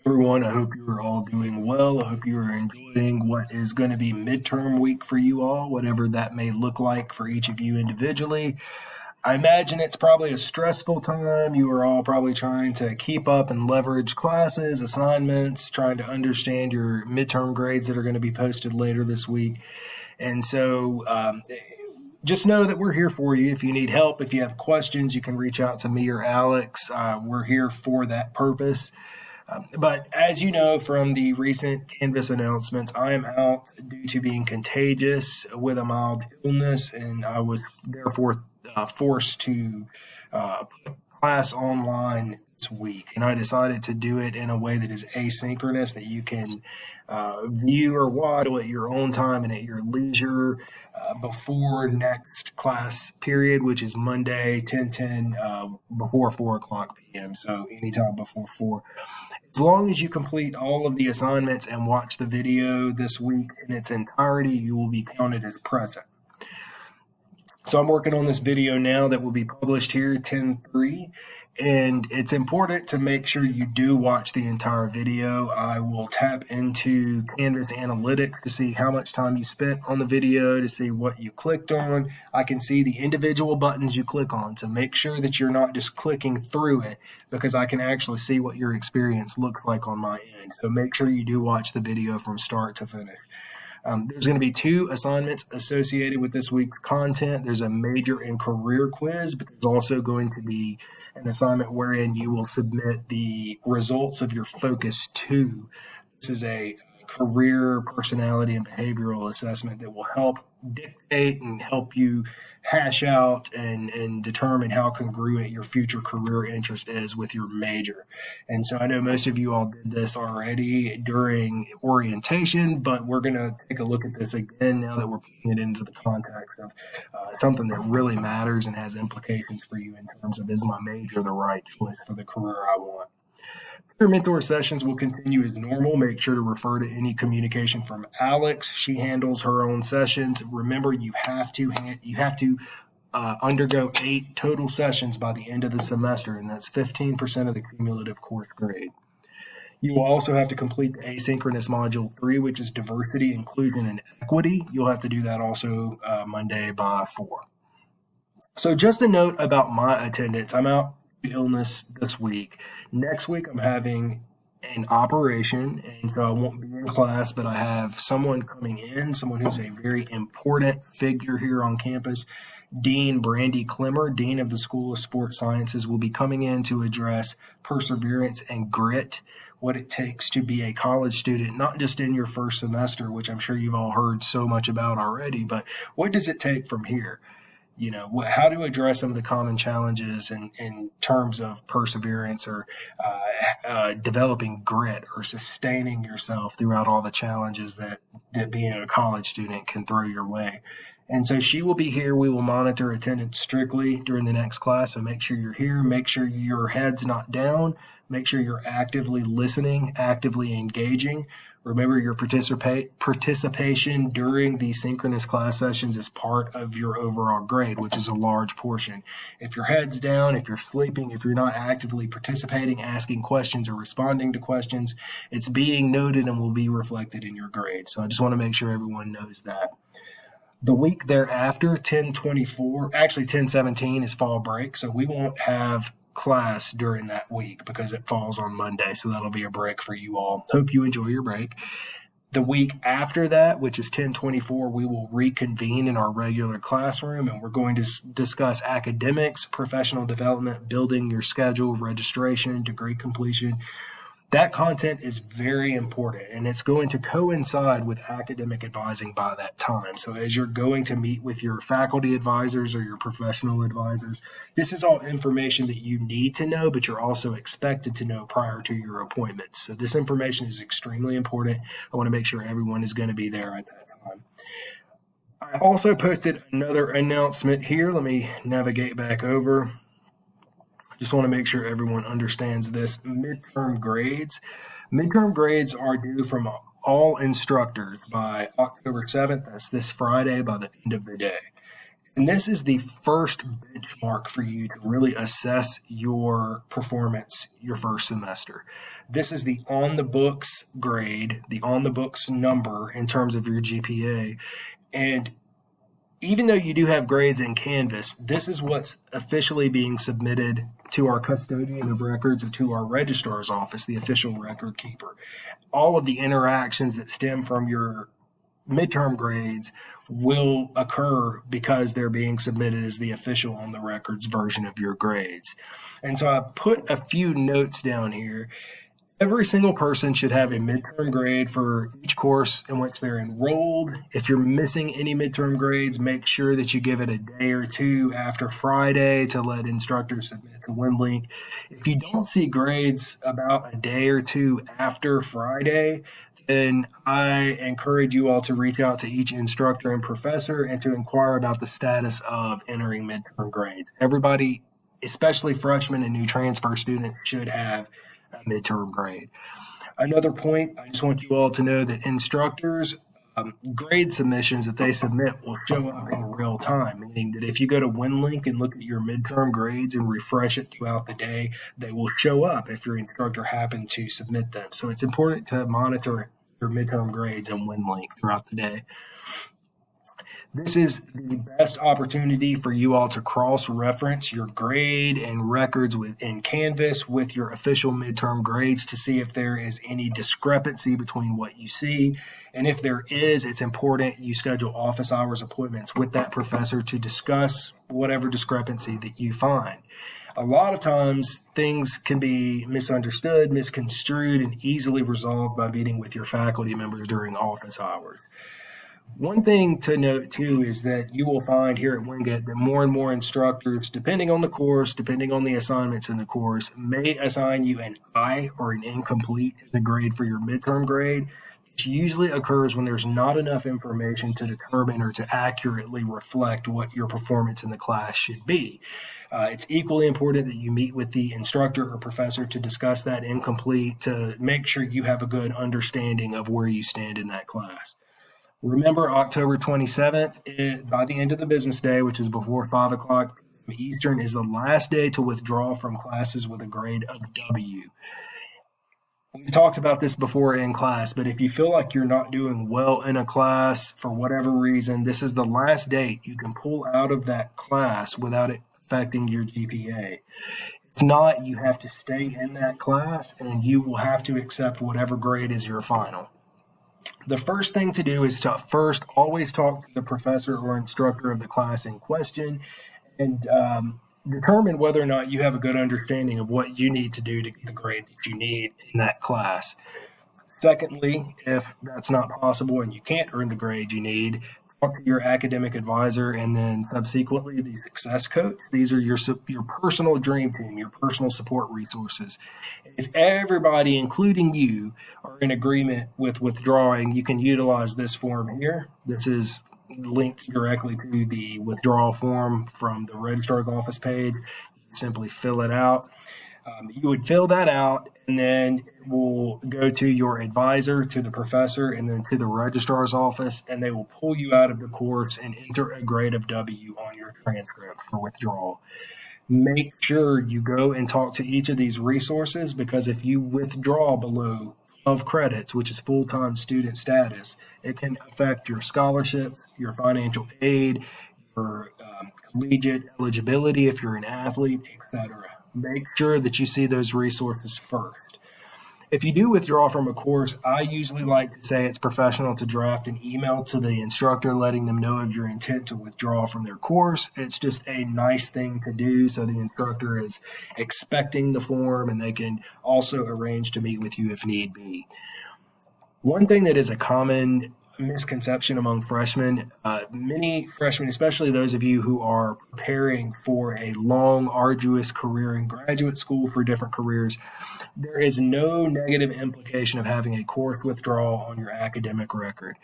Everyone, I hope you are all doing well. I hope you are enjoying what is going to be midterm week for you all, whatever that may look like for each of you individually. I imagine it's probably a stressful time. You are all probably trying to keep up and leverage classes, assignments, trying to understand your midterm grades that are going to be posted later this week. And so, just know that we're here for you. If you need help, if you have questions, you can reach out to me or Alex. We're here for that purpose. But as you know from the recent Canvas announcements, I am out due to being contagious with a mild illness, and I was therefore forced to put class online this week. And I decided to do it in a way that is asynchronous, that you can view or watch at your own time and at your leisure before next class period, which is Monday, 10:10, before 4 o'clock p.m. So anytime before 4. As long as you complete all of the assignments and watch the video this week in its entirety, you will be counted as present. So I'm working on this video now that will be published here 10/3, and it's important to make sure you do watch the entire video. I will tap into Canvas Analytics to see how much time you spent on the video, to see what you clicked on. I can see the individual buttons you click on, so make sure that you're not just clicking through it, because I can actually see what your experience looks like on my end. So make sure you do watch the video from start to finish. There's going to be 2 assignments associated with this week's content. There's a major and career quiz, but there's also going to be an assignment wherein you will submit the results of your Focus 2. This is a career, personality, and behavioral assessment that will help dictate and help you hash out and determine how congruent your future career interest is with your major. And so I know most of you all did this already during orientation, but we're going to take a look at this again now that we're putting it into the context of something that really matters and has implications for you in terms of, is my major the right choice for the career I want? Your mentor sessions will continue as normal. Make sure to refer to any communication from Alex. She handles her own sessions. Remember, you have to undergo 8 total sessions by the end of the semester, and that's 15% of the cumulative course grade. You will also have to complete the asynchronous module 3, which is diversity, inclusion, and equity. You'll have to do that also Monday by 4. So just a note about my attendance. I'm out illness this week. Next week, I'm having an operation, and so I won't be in class, but I have someone coming in, someone who's a very important figure here on campus. Dean Brandy Clemmer, Dean of the School of Sports Sciences, will be coming in to address perseverance and grit, what it takes to be a college student, not just in your first semester, which I'm sure you've all heard so much about already, but what does it take from here? You know, how to address some of the common challenges in terms of perseverance, or developing grit, or sustaining yourself throughout all the challenges that being a college student can throw your way. And so she will be here. We will monitor attendance strictly during the next class. So make sure you're here. Make sure your head's not down. Make sure you're actively listening, actively engaging. Remember, your participation during the synchronous class sessions is part of your overall grade, which is a large portion. If your head's down, if you're sleeping, if you're not actively participating, asking questions, or responding to questions, it's being noted and will be reflected in your grade. So I just want to make sure everyone knows that. The week thereafter, 10/17 is fall break, so we won't have class during that week because it falls on Monday, so that'll be a break for you all. Hope you enjoy your break. The week after that, which is 10/24, we will reconvene in our regular classroom, and we're going to discuss academics, professional development, building your schedule, registration, degree completion. That content is very important, and it's going to coincide with academic advising by that time. So as you're going to meet with your faculty advisors or your professional advisors, this is all information that you need to know, but you're also expected to know prior to your appointments. So this information is extremely important. I want to make sure everyone is going to be there at that time. I also posted another announcement here. Let me navigate back over. Just want to make sure everyone understands this. Midterm grades. Midterm grades are due from all instructors by October 7th. That's this Friday by the end of the day. And this is the first benchmark for you to really assess your performance your first semester. This is the on the books grade, the on the books number in terms of your GPA. And even though you do have grades in Canvas, this is what's officially being submitted to our custodian of records or to our registrar's office, the official record keeper. All of the interactions that stem from your midterm grades will occur because they're being submitted as the official on the records version of your grades. And so I put a few notes down here. Every single person should have a midterm grade for each course in which they're enrolled. If you're missing any midterm grades, make sure that you give it a day or two after Friday to let instructors submit to WinLink. If you don't see grades about a day or two after Friday, then I encourage you all to reach out to each instructor and professor and to inquire about the status of entering midterm grades. Everybody, especially freshmen and new transfer students, should have a midterm grade. Another point, I just want you all to know that instructors, grade submissions that they submit will show up in real time, meaning that if you go to WinLink and look at your midterm grades and refresh it throughout the day, they will show up if your instructor happened to submit them. So it's important to monitor your midterm grades on WinLink throughout the day. This is the best opportunity for you all to cross-reference your grade and records within Canvas with your official midterm grades to see if there is any discrepancy between what you see. And if there is, it's important you schedule office hours appointments with that professor to discuss whatever discrepancy that you find. A lot of times things can be misunderstood, misconstrued, and easily resolved by meeting with your faculty members during office hours. One thing to note too is that you will find here at Wingate that more and more instructors, depending on the course, depending on the assignments in the course, may assign you an I or an incomplete as a grade for your midterm grade. Which usually occurs when there's not enough information to determine or to accurately reflect what your performance in the class should be. It's equally important that you meet with the instructor or professor to discuss that incomplete to make sure you have a good understanding of where you stand in that class. Remember, October 27th, by the end of the business day, which is before 5 o'clock Eastern, is the last day to withdraw from classes with a grade of W. We've talked about this before in class, but if you feel like you're not doing well in a class for whatever reason, this is the last date you can pull out of that class without it affecting your GPA. If not, you have to stay in that class and you will have to accept whatever grade is your final. The first thing to do is to first always talk to the professor or instructor of the class in question and determine whether or not you have a good understanding of what you need to do to get the grade that you need in that class. Secondly, if that's not possible and you can't earn the grade you need, talk to your academic advisor and then subsequently the success coach. These are your personal dream team, your personal support resources. If everybody, including you, are in agreement with withdrawing, you can utilize this form here. This is linked directly to the withdrawal form from the registrar's office page. You simply fill it out. You would fill that out and then it will go to your advisor, to the professor, and then to the registrar's office, and they will pull you out of the course and enter a grade of W on your transcript for withdrawal. Make sure you go and talk to each of these resources because if you withdraw below 12 credits, which is full-time student status, it can affect your scholarships, your financial aid, your collegiate eligibility if you're an athlete, etc. Make sure that you see those resources first. If you do withdraw from a course, I usually like to say it's professional to draft an email to the instructor letting them know of your intent to withdraw from their course. It's just a nice thing to do so the instructor is expecting the form and they can also arrange to meet with you if need be. One thing that is a common misconception among freshmen, many freshmen, especially those of you who are preparing for a long, arduous career in graduate school for different careers, there is no negative implication of having a course withdrawal on your academic record.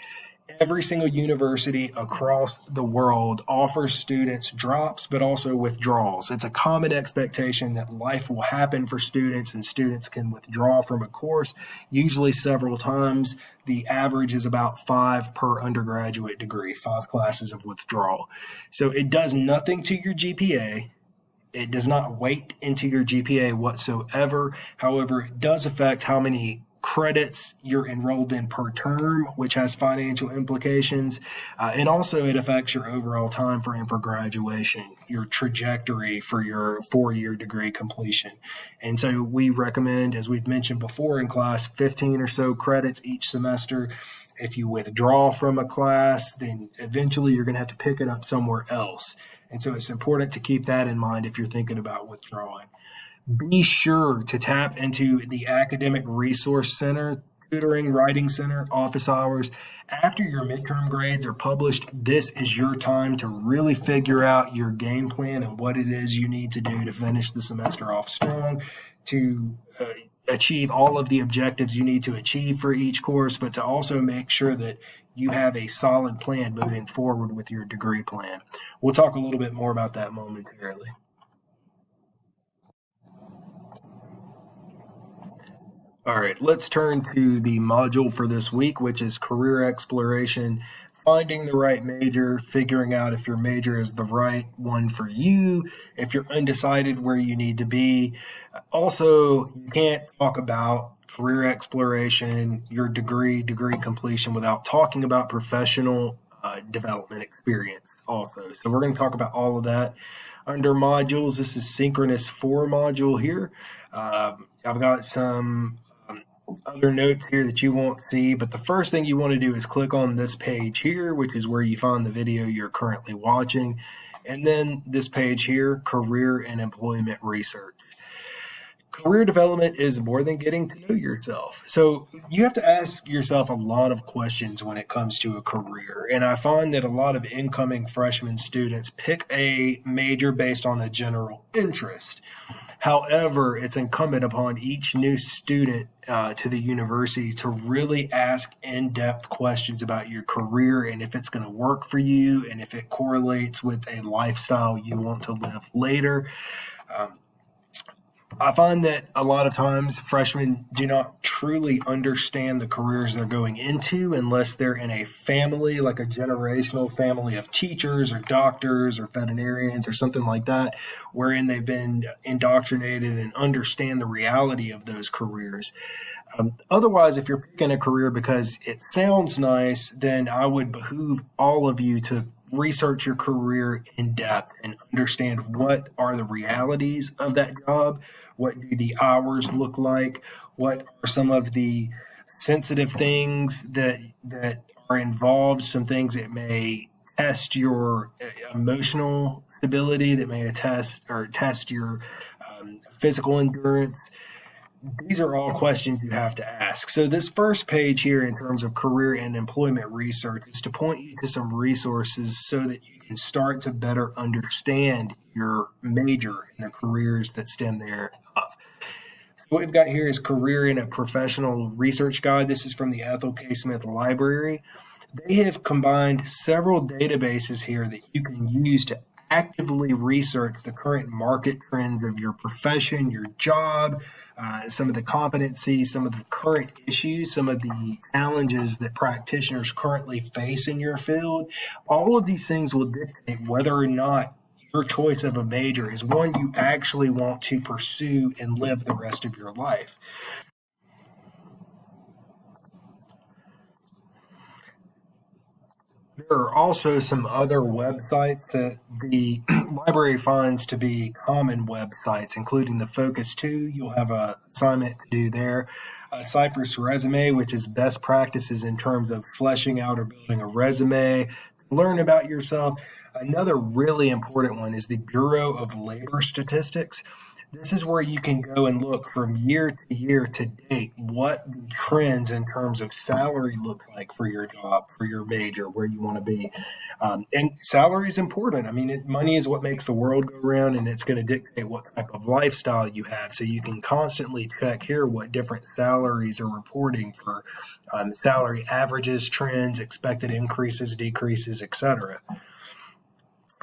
Every single university across the world offers students drops, but also withdrawals. It's a common expectation that life will happen for students and students can withdraw from a course, usually several times. The average is about 5 per undergraduate degree, 5 classes of withdrawal. So it does nothing to your GPA. It does not weight into your GPA whatsoever. However, it does affect how many credits you're enrolled in per term, which has financial implications. And also, it affects your overall time frame for graduation, your trajectory for your 4 year degree completion. And so, we recommend, as we've mentioned before in class, 15 or so credits each semester. If you withdraw from a class, then eventually you're going to have to pick it up somewhere else. And so it's important to keep that in mind if you're thinking about withdrawing. Be sure to tap into the Academic Resource Center, Tutoring, Writing Center, office hours. After your midterm grades are published, this is your time to really figure out your game plan and what it is you need to do to finish the semester off strong, to achieve all of the objectives you need to achieve for each course, but to also make sure that you have a solid plan moving forward with your degree plan. We'll talk a little bit more about that momentarily. All right, let's turn to the module for this week, which is career exploration, finding the right major, figuring out if your major is the right one for you, if you're undecided where you need to be. Also, you can't talk about career exploration, your degree completion without talking about professional development experience also. So we're going to talk about all of that under modules. This is synchronous 4 module here. I've got some other notes here that you won't see, but the first thing you want to do is click on this page here, which is where you find the video you're currently watching, and then this page here, career and employment research. Career development is more than getting to know yourself. So you have to ask yourself a lot of questions when it comes to a career. And I find that a lot of incoming freshman students pick a major based on a general interest. However, it's incumbent upon each new student to the university to really ask in-depth questions about your career and if it's going to work for you and if it correlates with a lifestyle you want to live later. I find that a lot of times freshmen do not truly understand the careers they're going into unless they're in a family, like a generational family of teachers or doctors or veterinarians or something like that, wherein they've been indoctrinated and understand the reality of those careers. Otherwise, if you're picking a career because it sounds nice, then I would behoove all of you to research your career in depth and understand what are the realities of that job, what do the hours look like, what are some of the sensitive things that are involved, some things that may test your emotional stability, that may test your physical endurance. These are all questions you have to ask. So this first page here in terms of career and employment research is to point you to some resources so that you can start to better understand your major and the careers that stem thereof. What we've got here is Career and a Professional Research Guide. This is from the Ethel K. Smith Library. They have combined several databases here that you can use to actively research the current market trends of your profession, your job, some of the competencies, some of the current issues, some of the challenges that practitioners currently face in your field. All of these things will dictate whether or not your choice of a major is one you actually want to pursue and live the rest of your life. There are also some other websites that the library finds to be common websites, including the Focus 2. You'll have an assignment to do there. Cypress Resume, which is best practices in terms of fleshing out or building a resume, learn about yourself. Another really important one is the Bureau of Labor Statistics. This is where you can go and look from year to year to date what the trends in terms of salary look like for your job, for your major, where you want to be. And salary is important. I mean, money is what makes the world go round, and it's going to dictate what type of lifestyle you have. So you can constantly check here what different salaries are reporting for salary averages, trends, expected increases, decreases, etc.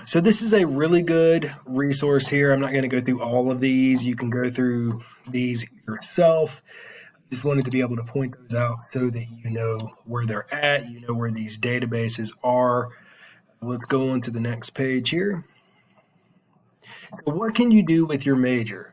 So this is a really good resource here. I'm not going to go through all of these. You can go through these yourself. Just wanted to be able to point those out so that you know where they're at, you know where these databases are. Let's go on to the next page here. So what can you do with your major?